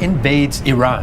invades Iran.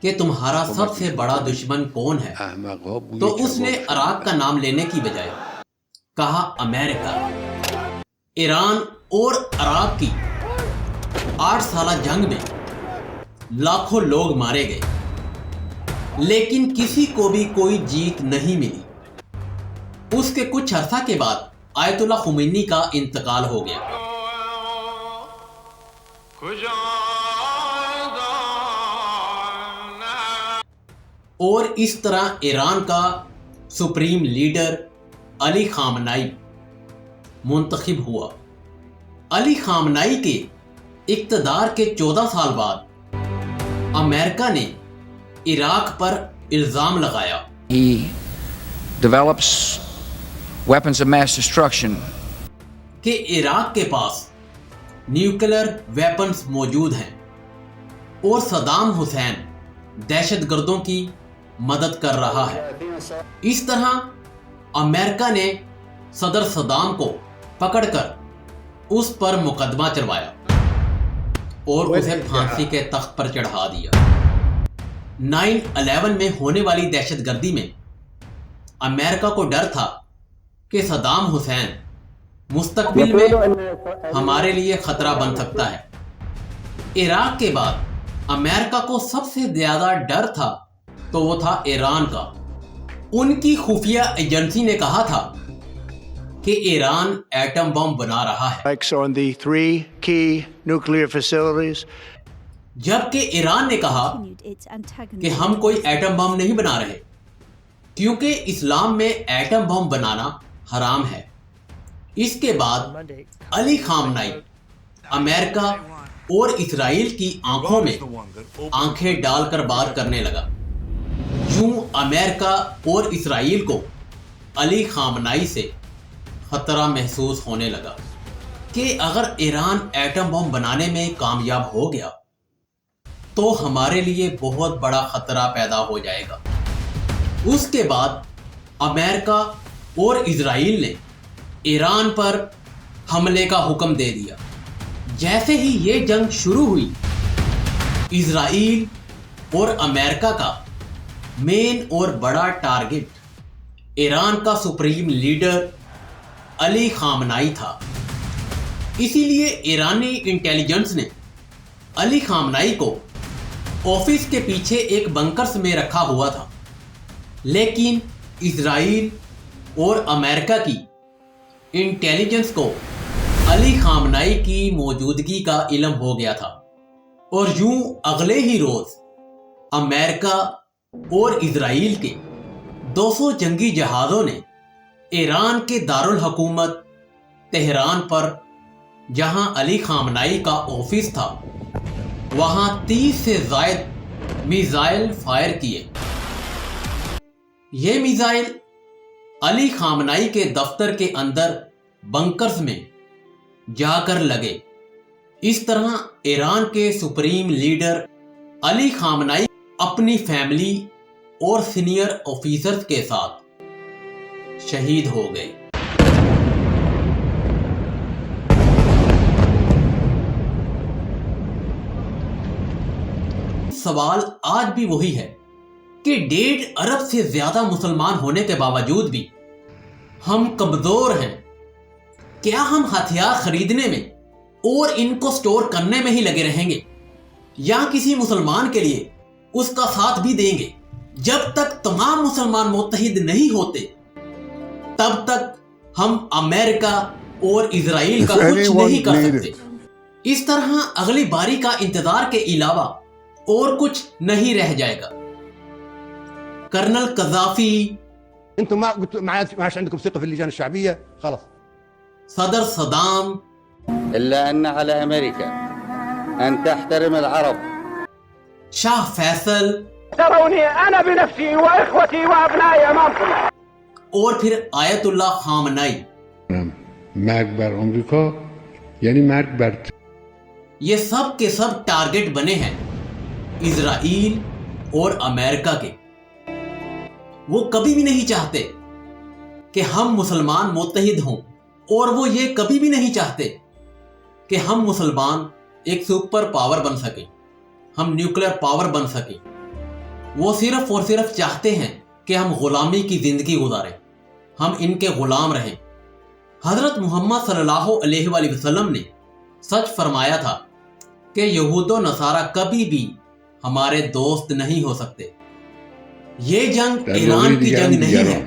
کہ تمہارا سب سے بڑا دشمن کون ہے، تو اس نے عراق کا نام لینے کی بجائے کہا امریکہ۔ ایران اور عراق کی 8 سالہ جنگ میں لاکھوں لوگ مارے گئے، لیکن کسی کو بھی کوئی جیت نہیں ملی۔ اس کے کچھ عرصہ کے بعد آیت اللہ خمینی کا انتقال ہو گیا۔ اور اس طرح ایران کا سپریم لیڈر علی خامنائی منتخب ہوا۔ علی خامنائی کے اقتدار کے 14 سال بعد امریکہ نے عراق پر الزام لگایا He develops weapons of mass destruction. کہ عراق کے پاس نیوکلر ویپنز موجود ہیں اور صدام حسین دہشت گردوں کی مدد کر رہا ہے۔ اس طرح امریکہ نے صدر صدام کو پکڑ کر اس پر مقدمہ چلوایا اور اسے پھانسی کے تخت پر چڑھا دیا۔ 9/11 میں ہونے والی دہشت گردی میں امریکہ کو ڈر تھا کہ صدام حسین مستقبل میں ہمارے لیے خطرہ بن سکتا ہے۔ عراق کے بعد امریکہ کو سب سے زیادہ ڈر تھا تو وہ تھا ایران کا۔ ان کی خفیہ ایجنسی نے کہا تھا کہ ایران ایٹم بم بنا رہا ہے، on the 3 key nuclear facilities. جبکہ ایران نے کہا کہ ہم کوئی ایٹم بم نہیں بنا رہے، کیونکہ اسلام میں ایٹم بم بنانا حرام ہے۔ اس کے بعد علی خامنائی امریکہ اور اسرائیل کی آنکھوں میں آنکھیں ڈال کر بات کرنے لگا۔ یوں امریکہ اور اسرائیل کو علی خامنائی سے خطرہ محسوس ہونے لگا کہ اگر ایران ایٹم بم بنانے میں کامیاب ہو گیا تو ہمارے لیے بہت بڑا خطرہ پیدا ہو جائے گا۔ اس کے بعد امریکہ اور اسرائیل نے ایران پر حملے کا حکم دے دیا۔ جیسے ہی یہ جنگ شروع ہوئی، اسرائیل اور امریکہ کا مین اور بڑا ٹارگٹ ایران کا سپریم لیڈر علی خامنائی تھا۔ اسی لیے ایرانی انٹیلیجنس نے علی خامنائی کو آفس کے پیچھے ایک بنکرس میں رکھا ہوا تھا، لیکن اسرائیل اور امریکہ کی انٹیلیجنس کو علی خامنائی کی موجودگی کا علم ہو گیا تھا، اور یوں اگلے ہی روز امریکہ اور اسرائیل کے 200 جنگی جہازوں نے ایران کے دارالحکومت تہران پر، جہاں علی خامنائی کا آفس تھا، وہاں 30 سے زائد میزائل فائر کیے۔ یہ میزائل علی خامنائی کے دفتر کے اندر بنکرز میں جا کر لگے۔ اس طرح ایران کے سپریم لیڈر علی خامنائی اپنی فیملی اور سینئر آفیسرز کے ساتھ شہید ہو گئے۔ سوال آج بھی وہی ہے کہ 1.5 ارب سے زیادہ مسلمان ہونے کے باوجود بھی ہم کمزور ہیں۔ کیا ہم ہتھیار خریدنے میں اور ان کو سٹور کرنے میں ہی لگے رہیں گے، یا کسی مسلمان کے لیے اس کا ساتھ بھی دیں گے؟ جب تک تمام مسلمان متحد نہیں ہوتے تب تک ہم امریکہ اور اسرائیل کا کچھ نہیں کر سکتے۔ اس طرح اگلی باری کا انتظار کے علاوہ اور کچھ نہیں رہ جائے گا۔ کرنل قذافی، انتم ما عادش عندكم ثقة في اللجان الشعبية خلاص. صدر صدام، إلا أن على أمريكا أن تحترم العرب. شاہ فیصل، تروني أنا بنفسي وإخوتي وأبنائي أمامكم. اور پھر آیت اللہ خامنائی۔ مرگ بر امریکا یعنی مرگ بر یہ سب کے سب ٹارگٹ بنے ہیں اسرائیل اور امریکہ کے۔ وہ کبھی بھی نہیں چاہتے کہ ہم مسلمان متحد ہوں، اور وہ یہ کبھی بھی نہیں چاہتے کہ ہم مسلمان ایک سپر پاور بن سکیں، ہم نیوکلیر پاور بن سکیں۔ وہ صرف اور صرف چاہتے ہیں کہ ہم غلامی کی زندگی گزاریں، ہم ان کے غلام رہیں۔ حضرت محمد صلی اللہ علیہ وآلہ وسلم نے سچ فرمایا تھا کہ یہود و نصارہ کبھی بھی ہمارے دوست نہیں ہو سکتے۔ یہ جنگ ایران کی جنگ نہیں ہے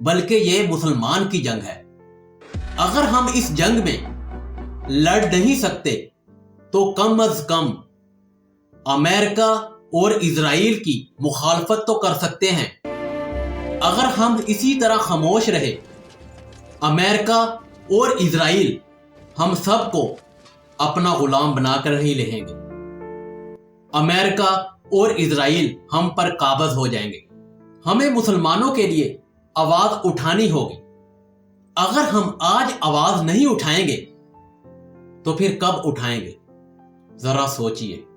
بلکہ یہ مسلمان کی جنگ ہے۔ اگر ہم اس جنگ میں لڑ نہیں سکتے تو کم از کم امریکہ اور اسرائیل کی مخالفت تو کر سکتے ہیں۔ اگر ہم اسی طرح خاموش رہے، امریکہ اور اسرائیل ہم سب کو اپنا غلام بنا کر ہی رہیں گے۔ امریکہ اور اسرائیل ہم پر قابض ہو جائیں گے۔ ہمیں مسلمانوں کے لیے آواز اٹھانی ہوگی۔ اگر ہم آج آواز نہیں اٹھائیں گے تو پھر کب اٹھائیں گے؟ ذرا سوچئے۔